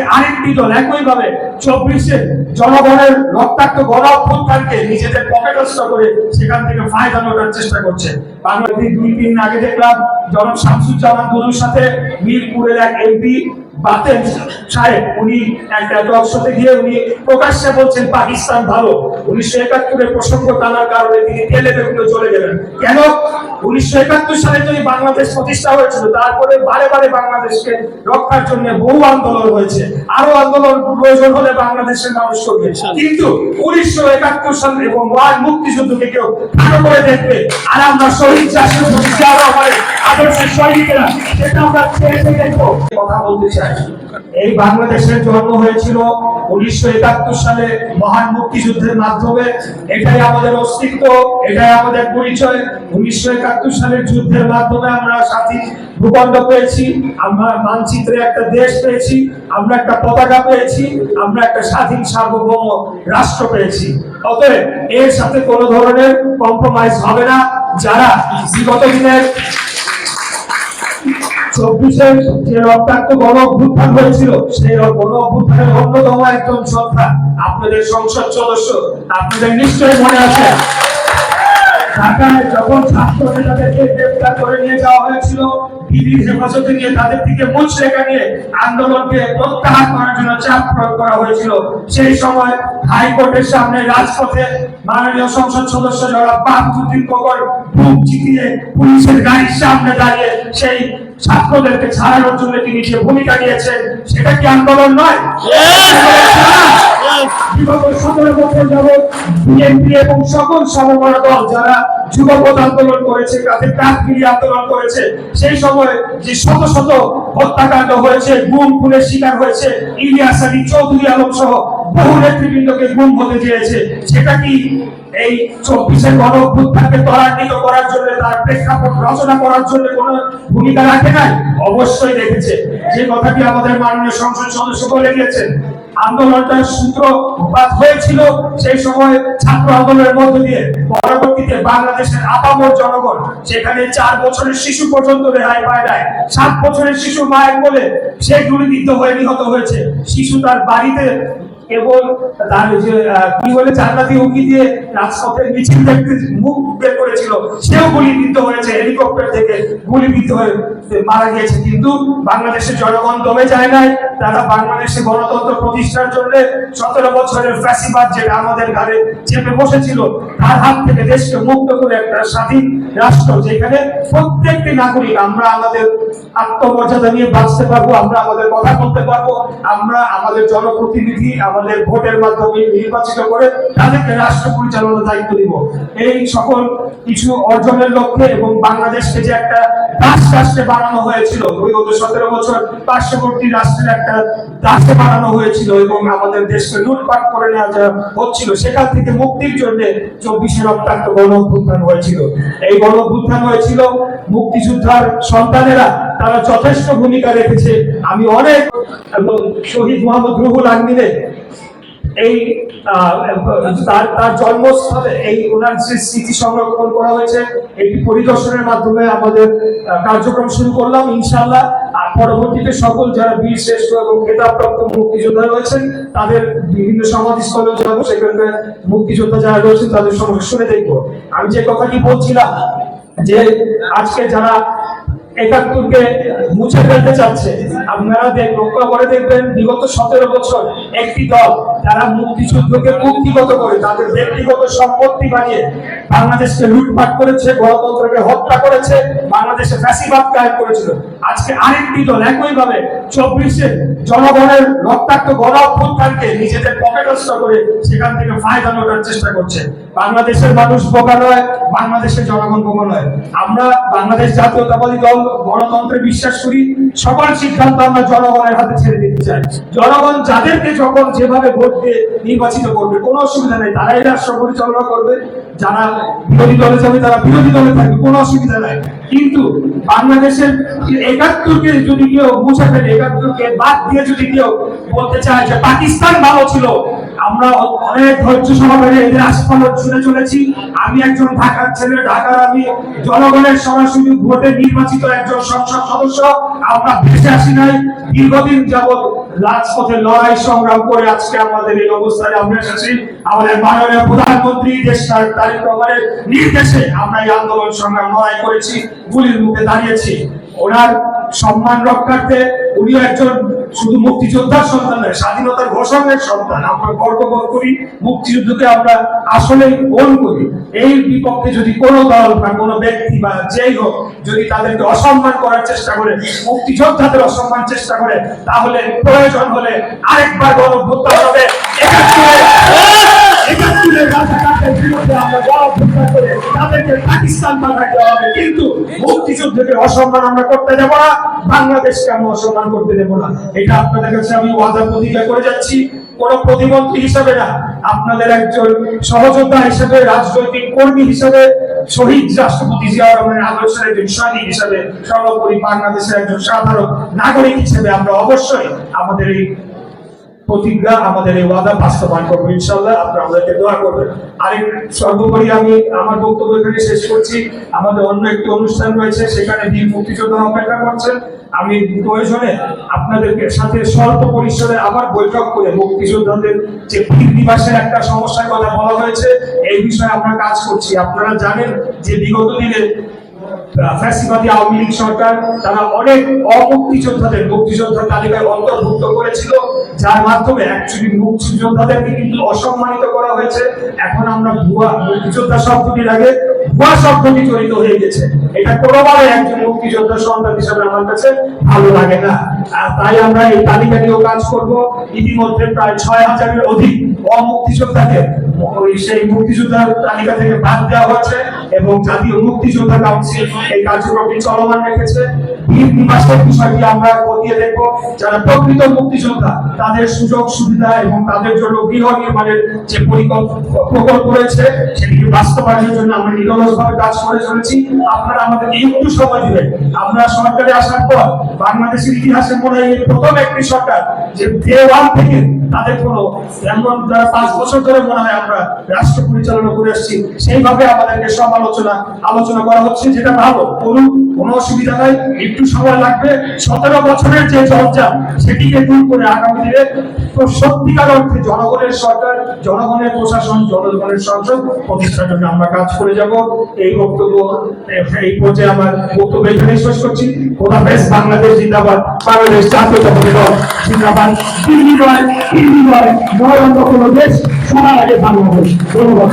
আজকে আরেকটি দল একইভাবে 24-এ জনগণের রক্তাক্ত গণ অভ্যুত্থানকে নিজেদের পকেটস্থ করে সেখান থেকে ফায়দা নোটার চেষ্টা করছে। বাংলাদেশ 2-3 দিন আগে দেখলাম জনাব শামসুজ্জামান দুলুর সাথে মিরপুরের এক এমপি বাতেন সাহেব উনি একটা টক শোতে গিয়ে উনি প্রকাশ্যে বলছেন পাকিস্তান ভালো। 1971-এর প্রসঙ্গ টানার কারণে তিনি ঠেলে বেগুলো চলে গেলেন। কেন? 1971 সালে যদি বাংলাদেশ প্রতিষ্ঠা হয়েছিল, তারপরে বারে বারে বাংলাদেশকে রক্ষার জন্য বহু আন্দোলন হয়েছে, আরো আন্দোলন প্রয়োজন হলে বাংলাদেশের মানুষ করবে, কিন্তু 1971 সাল এবং মহান মুক্তিযুদ্ধকে কেউ ভালো করে দেখবে আর আমরা শহীদ আদর্শের শহীদরা সেটা আমরা ছেড়ে দেখবো। কথা বলতে চাই, এই বাংলাদেশের জন্ম হয়েছিল 1971 সালে মহান মুক্তিযুদ্ধের মাধ্যমে। এটাই আমাদের অস্তিত্ব, এটাই আমাদের পরিচয়। 1971 সালের যুদ্ধের মাধ্যমে আমরা স্বাধীন ভূখণ্ড পেয়েছি, আমরা মানচিত্রে একটা দেশ পেয়েছি, আমরা একটা পতাকা পেয়েছি, আমরা একটা স্বাধীন সার্বভৌম রাষ্ট্র পেয়েছি। অতএব এর সাথে কোনো ধরনের কম্প্রোমাইজ হবে না। যারা বিগত দিনের 24-এর যে রক্তাক্ত গণ অভ্যুত্থান হয়েছিল, সেই গণ অভ্যুত্থানের অন্যতম একজন যোদ্ধা আপনাদের সংসদ সদস্য, আপনাদের নিশ্চয়ই মনে আছে ঢাকায় যখন ছাত্র নেতাদেরকে গ্রেফতার করে নিয়ে যাওয়া হয়েছিল, বিধির হেফাজতে নিয়ে তাদের থেকে মুচলেখা নিয়ে আন্দোলনকে প্রত্যাহার করার জন্য চাপ প্রয়োগ করা হয়েছিল। সেই সময় হাইকোর্টের সামনে রাজপথে মাননীয় সংসদ সদস্য জনাব বাহাদুদ্দিন খোকন বুক চিতিয়ে পুলিশের গাড়ির সামনে দাঁড়িয়ে সেই ছাত্রদেরকে ছাড়ানোর জন্য তিনি যে ভূমিকা নিয়েছেন, সেটা কি আন্দোলন নয়? বিগত 17 বছর যাবৎ বিএনপি এবং সকল সমমনা দল যারা যুগপৎ আন্দোলন করেছে, তাদের কাঠগিরি আন্দোলন করেছে, সেই সময় যে শত শত হত্যাকাণ্ড হয়েছে, গুম খুনের শিকার হয়েছে, ইলিয়াস আলী, চৌধুরী আলম সহ বহু নেতৃবৃন্দকে গুম হতে চেয়েছে, সেটা কি এই 24-এর গণ অভ্যুত্থানকে ত্বরান্বিত করার জন্য, তার প্রেক্ষাপট রচনা করার জন্য কোনো ভূমিকা রাখে নাই? অবশ্যই রেখেছে। যে কথাটি আমাদের মাননীয় সংসদ সদস্য বলে গিয়েছেন, আন্দোলনটার সূত্রপাত হয়েছিল সেই সময় ছাত্র আন্দোলনের মধ্য দিয়ে। পরবর্তীতে বাংলাদেশের আপামর জনগণ সেখানে 4 বছরের শিশু পর্যন্ত রেহাই পায় নাই। 7 বছরের শিশু মায়ের কোলে সে গুলিবিদ্ধ হয়ে নিহত হয়েছে। শিশু তার বাড়িতে এবং তার যে কি বলে জান্নাতি উকি দিয়ে রাজপথের মিছিল দেখতে মুখ বের করেছিল, সেও গুলিবিদ্ধ হয়েছে, হেলিকপ্টার থেকে গুলিবিদ্ধ হয়ে মারা গিয়েছে। কিন্তু বাংলাদেশের জনগণ দমে যায় নাই। তারা বাংলাদেশে গণতন্ত্র প্রতিষ্ঠার জন্য 17 বছরের ফ্যাসিবাদ যেটা আমাদের ঘাড়ে চেপে বসেছিল, তার হাত থেকে দেশকে মুক্ত করে একটা স্বাধীন রাষ্ট্র, যেখানে প্রত্যেকটি নাগরিক আমরা আমাদের আত্মমর্যাদা নিয়ে বাঁচতে পারবো, আমরা আমাদের কথা বলতে পারবো, আমরা আমাদের জনপ্রতিনিধি আমাদের ভোটের মাধ্যমে নির্বাচিত করে তাদেরকে রাষ্ট্র পরিচালনার দায়িত্ব দিব। এই সকল কিছু অর্জনের লক্ষ্যে এবং বাংলাদেশকে যে একটা দাস রাষ্ট্রে বানানো হয়েছিল, বিগত 17 বছর পার্শ্ববর্তী রাষ্ট্রের একটা দাসে বানানো হয়েছিল এবং আমাদের দেশকে লুটপাট করে নেওয়া হচ্ছিল, সেখান থেকে মুক্তির জন্য 24-এর রক্তাক্ত গণ অভ্যুত্থান হয়েছিল। এই গণ অভ্যুত্থান হয়েছিল মুক্তিযোদ্ধার সন্তানেরা, তারা যথেষ্ট ভূমিকা রেখেছে। আমি অনেক শহীদ মোহাম্মদ রুহুল আমিনে এই তার জন্মস্থলে এই ওনার যে স্মৃতি সংরক্ষণ করা হয়েছে, একটি পরিদর্শনের মাধ্যমে আমাদের কার্যক্রম শুরু করলাম ইনশাআল্লাহ। পরবর্তীতে সকল যারা বীর শ্রেষ্ঠ এবং খেতাবপ্রাপ্ত মুক্তিযোদ্ধা রয়েছেন তাদের বিভিন্ন সমাধিস্থলে যাবো, সেখানকার মুক্তিযোদ্ধা যারা রয়েছেন তাদের সমস্যা শুনে দেখবো। আমি যে কথাটি বলছিলাম যে আজকে যারা 71-কে মুছে ফেলতে চাচ্ছে, আপনারা লক্ষ্য করে দেখবেন বিগত 17 বছর একটি দল যারা মুক্তিযুদ্ধকে মুক্তিগত করে তাদের ব্যক্তিগত সম্পত্তি বানিয়ে বাংলাদেশকে লুটপাট করেছে, গণতন্ত্রকে হত্যা করেছে, বাংলাদেশে ফ্যাসিবাদ কায়েম করেছিল। আজকে আরেকটি দল একইভাবে 24-এর জনগণের রক্তাক্ত গণ অভ্যুত্থানকে নিজেদের পকেটস্থ করে সেখান থেকে ফায়দা নোটার চেষ্টা করছে। বাংলাদেশের মানুষ বোকা নয়, বাংলাদেশের জনগণ বোকা নয়। আমরা বাংলাদেশ জাতীয়তাবাদী দল গণতন্ত্রে বিশ্বাস করি, সকল সিদ্ধান্ত আমরা জনগণের হাতে ছেড়ে দিতে চাই। জনগণ যাদেরকে যখন যেভাবে ভোট দিয়ে নির্বাচিত করবে কোনো অসুবিধা নেই, তারাই রাষ্ট্র পরিচালনা করবে। যারা বিরোধী দলে যাবে তারা বিরোধী দলে থাকবে, কোনো অসুবিধা নাই। কিন্তু বাংলাদেশের 71-কে যদি কেউ মুছে ফেলে, 71-কে বাদ দিয়ে যদি কেউ বলতে চায় যে পাকিস্তান ভালো ছিল, আমরা অনেক ধৈর্য সহকারে এদের আস্ফালন শুনে চলেছি। আমি একজন ঢাকার ছেলে, ঢাকার আমি জনগণের সরাসরি ভোটে নির্বাচিত একজন সংসদ সদস্য। আমরা ভেসে আসি নাই, দীর্ঘদিন যাবৎ রাজপথে লড়াই সংগ্রাম করে আজকে আমাদের এই অবস্থায় আমরা এসেছি। আমাদের মাননীয় প্রধানমন্ত্রী দেশ তারেক রহমানের নির্দেশে আমরা এই আন্দোলন সংগ্রাম লড়াই করেছি, গুলির মুখে দাঁড়িয়েছি। ওনার সম্মান রক্ষার্থে উনি একজন শুধু মুক্তিযোদ্ধার সন্তান নয়, স্বাধীনতার ঘোষণের সন্তান। আমরা গর্ববোধ করি, মুক্তিযুদ্ধকে আমরা আসলে গ্রহণ করি। এই বিপক্ষে যদি কোনো দল বা কোনো ব্যক্তি বা যেই হোক যদি তাদেরকে অসম্মান করার চেষ্টা করে, মুক্তিযোদ্ধাদের অসম্মান চেষ্টা করে, তাহলে প্রয়োজন হলে আরেকবার গণঅভ্যুত্থান হবে। পাকিস্তান বানাতে হবে, কিন্তু মুক্তিযুদ্ধকে অসম্মান আমরা করতে দেব না, বাংলাদেশকে আমরা অসম্মান করতে দেব না। এটা আপনাদের কাছে আমি ওয়াদা প্রতিজ্ঞা করে যাচ্ছি, কোন প্রতিমন্ত্রী হিসেবে না, আপনাদের একজন সহযোদ্ধা হিসেবে, রাজনৈতিক কর্মী হিসেবে, শহীদ রাষ্ট্রপতি জিয়া রহমানের আদর্শের একজন সৈনিক হিসেবে, সর্বোপরি বাংলাদেশের একজন সাধারণ নাগরিক হিসেবে আমরা অবশ্যই আমাদের এই প্রতিজ্ঞা, আমাদের এই ওয়াদা বাস্তবায়ন করবো ইনশাআল্লাহ। আপনারা আমাদেরকে দোয়া করবেন। আরেক সর্বোপরি আমি আমার বক্তব্য এখানে শেষ করছি। আমাদের অন্য একটি অনুষ্ঠান রয়েছে, সেখানে বীর মুক্তিযোদ্ধা অপেক্ষা করছেন। আমি প্রয়োজনে আপনাদেরকে সাথে স্বল্প পরিসরে আবার বৈঠক করে মুক্তিযোদ্ধাদের যে বীর নিবাসের একটা সমস্যার কথা বলা হয়েছে, এই বিষয়ে আমরা কাজ করছি। আপনারা জানেন যে বিগত দিনে ফ্যাসিবাদী আওয়ামী লীগ সরকার তারা অনেক অমুক্তিযোদ্ধাদের মুক্তিযোদ্ধার তালিকায় অন্তর্ভুক্ত করেছিল, যার মাধ্যমে অ্যাকচুয়ালি মুক্তিযোদ্ধাদেরকে কিন্তু অসম্মানিত করা হয়েছে। এখন আমরা ভুয়া মুক্তিযোদ্ধা শব্দটির আগে ভুয়া শব্দটি জড়িত হয়ে গেছে। এটা কোনোভাবে একজন মুক্তিযোদ্ধার সন্তান হিসেবে আমার কাছে ভালো লাগে না। তাই আমরা এই তালিকা নিয়েও কাজ করব। ইতিমধ্যে প্রায় ৬,০০০-এর অধিক অমুক্তিযোদ্ধাকে সেই মুক্তিযোদ্ধার তালিকা থেকে বাদ দেওয়া হয়েছে এবং জাতীয় মুক্তিযোদ্ধা কাউন্সিল এই কার্যক্রমটি চলমান রেখেছে। বীর নিবাসের বিষয়টি আমরা খতিয়ে দেখব। যারা প্রকৃত মুক্তিযোদ্ধা তাদের সুযোগ সুবিধা এবং তাদের জন্য গৃহ নির্মাণের যে প্রকল্প রয়েছে সেটিকে বাস্তবায়নের জন্য আমরা নিরলসভাবে কাজ করে চলেছি। আপনারা আমাদের একটু সময় দিবেন। আমরা সরকারে আসার পর বাংলাদেশের ইতিহাসে মনে হয় প্রথম একটি সরকার যে ডে ওয়ান থেকে তাদের কোনো এমন যারা 5 বছর ধরে মনে হয় আমরা রাষ্ট্র পরিচালনা করে আসছি, সেইভাবে আমাদেরকে আলোচনা করা হচ্ছে, যেটা ভালো, কোনো অসুবিধা নাই। একটু সময় লাগবে। 17 বছরের যে জঞ্জাল সেটিকে দূর করে আগামী দিনে সত্যিকার অর্থে জনগণের সরকার, জনগণের প্রশাসন, জনগণের সংসদ প্রতিষ্ঠার জন্য আমরা কাজ করে যাব। এই বক্তব্য এই পর্যায়ে আমার বক্তব্য এখানে শেষ করছি। খোদাফেজ। বাংলাদেশ জিন্দাবাদ। বাংলাদেশ জাতীয়তাবাদী দল জিন্দাবাদ। দিল্লি নয়, নয় অন্য কোনো দেশ, সবার আগে বাংলাদেশ। ধন্যবাদ।